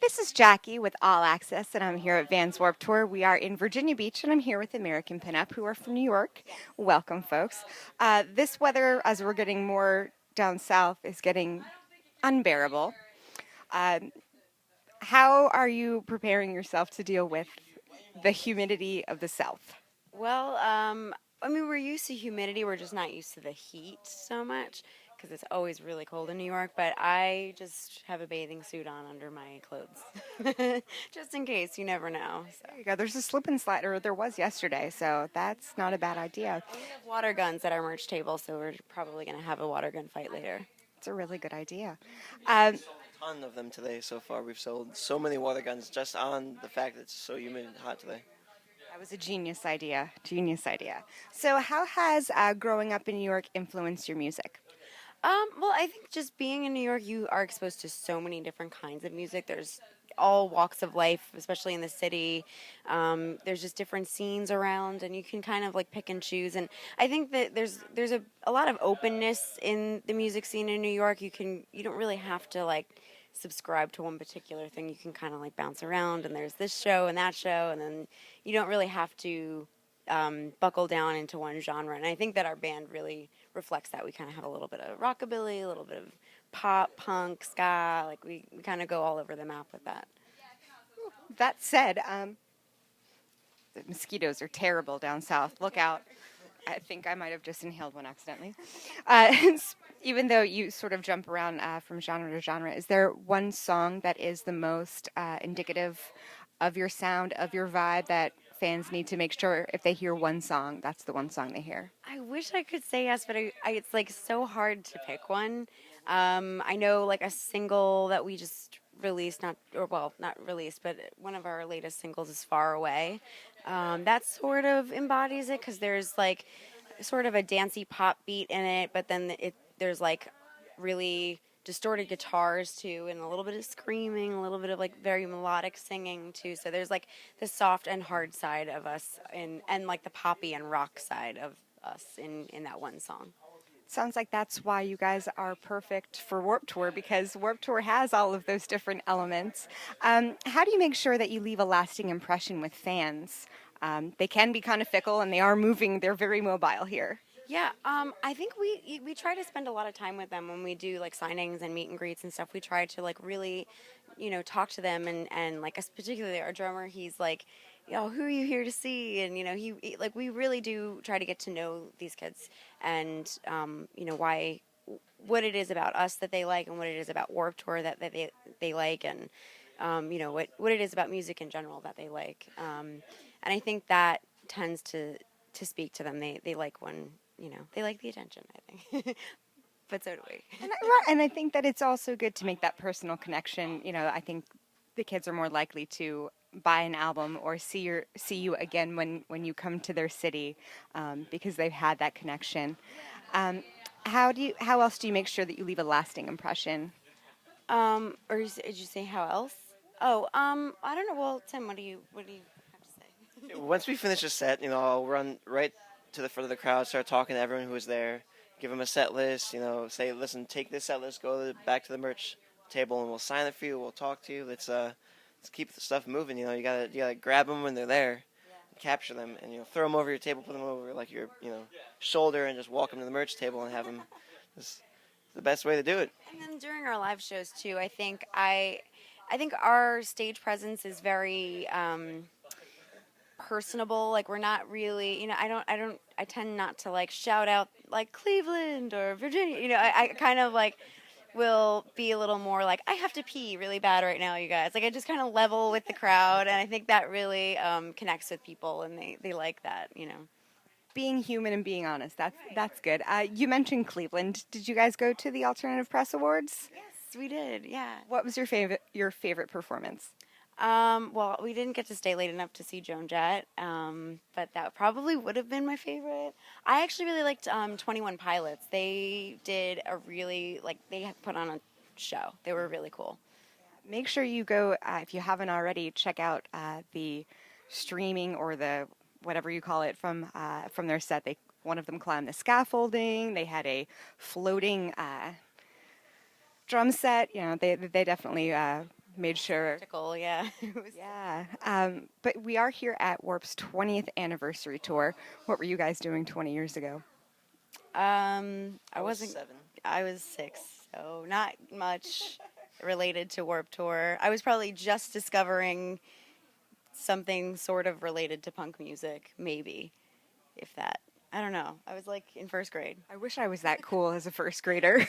This is Jackie with All Access, and I'm here at Vans Warped Tour. We are in Virginia Beach, and I'm here with American Pinup, who are from New York. Welcome, folks. This weather, as we're getting more down south, is getting unbearable. Um, how are you preparing yourself to deal with the humidity of the south? Well, I mean, we're used to humidity. We're just not used to the heat so much because it's always really cold in New York. But I just have a bathing suit on under my clothes, just in case. You never know. So There you go. There's a slip and slide, or there was yesterday, so that's not a bad idea. we have water guns at our merch table, so we're probably gonna have a water gun fight later. It's a really good idea. Um, Ton of them today so far. We've sold so many water guns just on the fact that it's so humid and hot today. That was a genius idea. Genius idea. So, how has growing up in New York influenced your music? Well, I think just being in New York, you are exposed to so many different kinds of music. There's all walks of life, especially in the city. There's just different scenes around, and you can kind of like pick and choose. And I think that there's a lot of openness in the music scene in New York. You don't really have to like subscribe to one particular thing. You can kind of like bounce around, and there's this show and that show, and then you don't really have to buckle down into one genre. And I think that our band really reflects that. We kind of have a little bit of rockabilly, a little bit of pop, punk, ska. Like we kind of go all over the map with that. That said, the mosquitoes are terrible down south. Look out. I think I might have just inhaled one accidentally. Uh, Even though you sort of jump around from genre to genre, is there one song that is the most indicative of your sound, of your vibe, that fans need to make sure if they hear one song, that's the one song they hear? I wish I could say yes, but it's like so hard to pick one. I know like a single that we just released, not released, but one of our latest singles is Far Away. That sort of embodies it because there's like sort of a dancey pop beat in it, but then there's like really distorted guitars too, and a little bit of screaming, a little bit of like very melodic singing too. So there's like the soft and hard side of us, and like the poppy and rock side of us in that one song. Sounds like that's why you guys are perfect for Warped Tour, because Warped Tour has all of those different elements. How do you make sure that you leave a lasting impression with fans? They can be kind of fickle, and they are moving. They're very mobile here. Yeah, I think we try to spend a lot of time with them when we do like signings and meet and greets and stuff. We try to like really, talk to them and like us particularly our drummer. He's like, who are you here to see? And like we really do try to get to know these kids and why what it is about us that they like and what it is about Warped Tour that they like and what it is about music in general that they like. And I think that tends to speak to them. They like when they like the attention, I think. But so do we. And I think that it's also good to make that personal connection. I think the kids are more likely to buy an album or see you again when you come to their city, because they've had that connection. How else do you make sure that you leave a lasting impression? Or did you say how else? Oh, I don't know. Well, Tim, what do you have to say? Once we finish a set, I'll run right to the front of the crowd, start talking to everyone who was there, give them a set list, say, listen, take this set list, go back to the merch table, and we'll sign it for you. We'll talk to you. Let's keep the stuff moving. You gotta grab them when they're there, and capture them, and throw them over your table, put them over like your shoulder, and just walk them to the merch table and have them. It's the best way to do it. And then during our live shows too, I think our stage presence is very personable. Like we're not really, I tend not to like shout out like Cleveland or Virginia. I kind of like will be a little more like I have to pee really bad right now, you guys. Like I just kind of level with the crowd, and I think that really connects with people, and they like that. Being human and being honest. That's good. You mentioned Cleveland. Did you guys go to the Alternative Press Awards? Yes, we did. Yeah. What was your favorite performance? Well, we didn't get to stay late enough to see Joan Jett, but that probably would have been my favorite. I actually really liked 21 Pilots. They did they had put on a show. They were really cool. Make sure you go, if you haven't already, check out the streaming or the whatever you call it from their set. One of them climbed the scaffolding. They had a floating drum set. They definitely made sure. Practical, yeah. Yeah. But we are here at Warp's 20th anniversary tour. What were you guys doing 20 years ago? I was wasn't. 7. I was 6, so not much related to Warp Tour. I was probably just discovering something sort of related to punk music, maybe, if that. I don't know. I was like in first grade. I wish I was that cool as a first grader.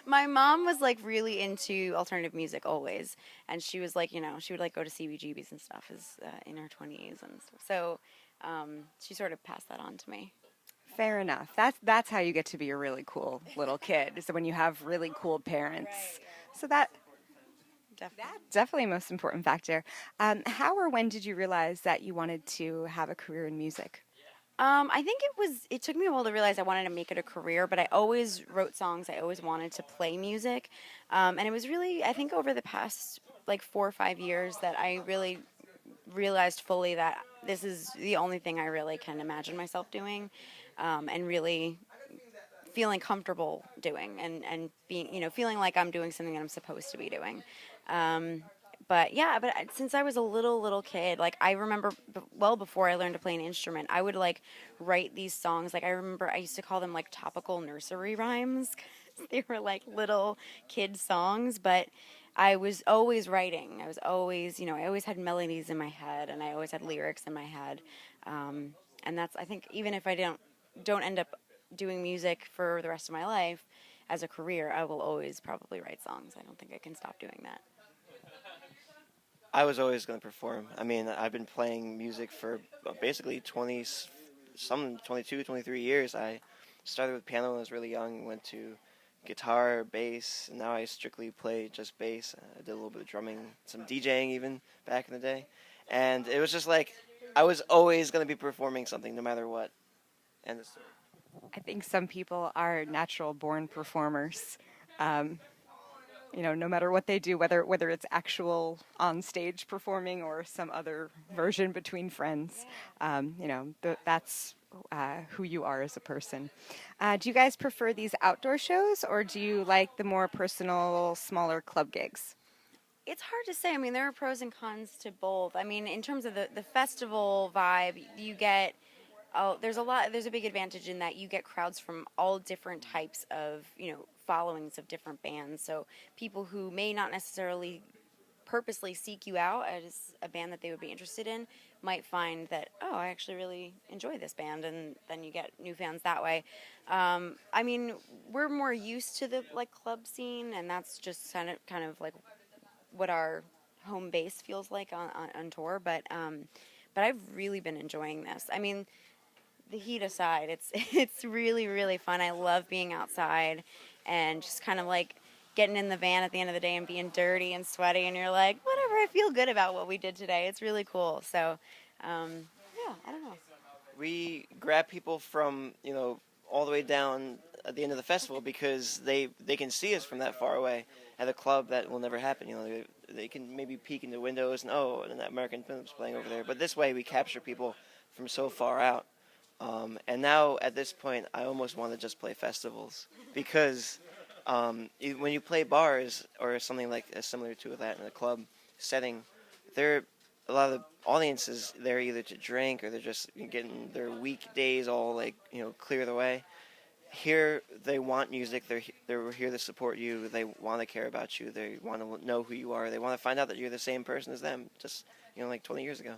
My mom was like really into alternative music always, and she was like, she would like go to CBGBs and stuff as in her 20s and stuff. So she sort of passed that on to me. Fair enough. That's how you get to be a really cool little kid. Is when you have really cool parents. Right. So that's Definitely. definitely the most important factor. How or when did you realize that you wanted to have a career in music? I think it took me a while to realize I wanted to make it a career, but I always wrote songs. I always wanted to play music. And it was really, I think over the past like 4 or 5 years that I really realized fully that this is the only thing I really can imagine myself doing, and really feeling comfortable doing and being, feeling like I'm doing something that I'm supposed to be doing. But yeah, since I was a little kid, like I remember well before I learned to play an instrument, I would like write these songs. Like I remember I used to call them like topical nursery rhymes. 'Cause they were like little kid songs, but I was always writing. I was always, I always had melodies in my head, and I always had lyrics in my head. And that's, I think, even if I don't end up doing music for the rest of my life as a career, I will always probably write songs. I don't think I can stop doing that. I was always going to perform. I mean, I've been playing music for basically 22, 23 years. I started with piano when I was really young, went to guitar, bass, and now I strictly play just bass. I did a little bit of drumming, some DJing even back in the day. And it was just like, I was always going to be performing something no matter what. And I think some people are natural born performers. No matter what they do, whether it's actual on stage performing or some other version between friends, that's who you are as a person. Do you guys prefer these outdoor shows, or do you like the more personal, smaller club gigs? It's hard to say. I mean, there are pros and cons to both. I mean, in terms of the festival vibe, you get there's a big advantage in that you get crowds from all different types of, followings of different bands. So people who may not necessarily purposely seek you out as a band that they would be interested in might find that, oh, I actually really enjoy this band, and then you get new fans that way. I mean, we're more used to the like club scene, and that's just kind of like what our home base feels like on tour. But I've really been enjoying this. I mean, the heat aside, it's really, really fun. I love being outside and just kind of like getting in the van at the end of the day and being dirty and sweaty, and you're like, whatever, I feel good about what we did today. It's really cool. So, yeah, I don't know. we grab people from, all the way down at the end of the festival because they can see us from that far away. At a club, that will never happen. They can maybe peek into windows and, and that American Pinup's playing over there. But this way, we capture people from so far out. And now, at this point, I almost want to just play festivals because when you play bars or something like similar to that in a club setting, a lot of the audiences there either to drink or they're just getting their weekdays all cleared away. Here, they want music. They're here to support you. They want to care about you. They want to know who you are. They want to find out that you're the same person as them, just like 20 years ago.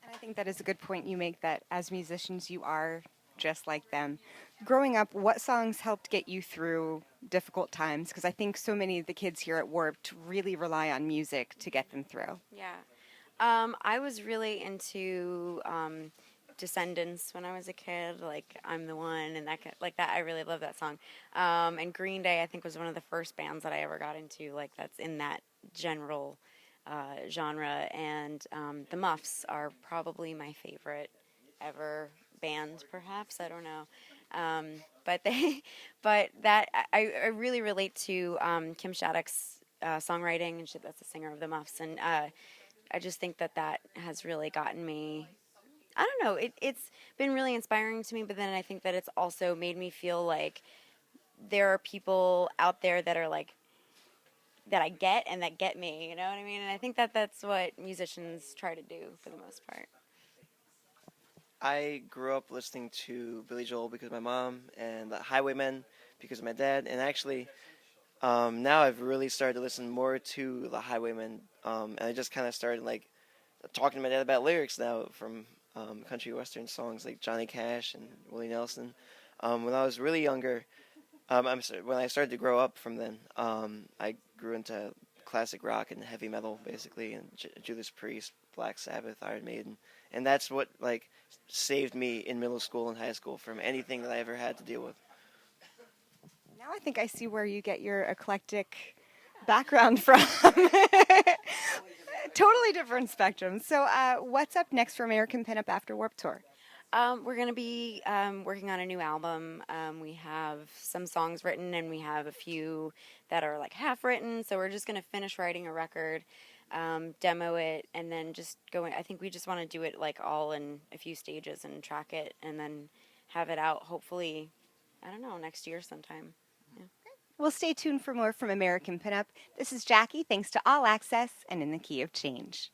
And I think that is a good point you make, that as musicians, you are just like them. Growing up, what songs helped get you through difficult times? Because I think so many of the kids here at Warped really rely on music to get them through. Yeah. I was really into Descendants when I was a kid, like I'm the One, and like that. I really love that song. And Green Day, I think, was one of the first bands that I ever got into, like that's in that general genre. And the Muffs are probably my favorite ever band, perhaps. I don't know. But I really relate to Kim Shattuck's songwriting, and that's the singer of the Muffs, and I just think that has really gotten me. I don't know. It's been really inspiring to me, but then I think that it's also made me feel like there are people out there that are like that I get and that get me, you know what I mean? And I think that that's what musicians try to do for the most part. I grew up listening to Billy Joel because of my mom, and the Highwaymen because of my dad. And actually, now I've really started to listen more to the Highwaymen, and I just kind of started like talking to my dad about lyrics now from country western songs like Johnny Cash and Willie Nelson. When I was really younger, I'm sorry, when I started to grow up from then, I grew into classic rock and heavy metal basically, and Judas Priest, Black Sabbath, Iron Maiden, and that's what like saved me in middle school and high school from anything that I ever had to deal with. Now I think I see where you get your eclectic background from. Totally different spectrum. So, what's up next for American Pinup after Warped Tour? We're going to be working on a new album. We have some songs written and we have a few that are like half written. So we're just going to finish writing a record, demo it, and then just going. I think we just want to do it like all in a few stages and track it and then have it out hopefully, I don't know, next year sometime. Yeah. Well, stay tuned for more from American Pinup. This is Jackie. Thanks to All Access and In the Key of Change.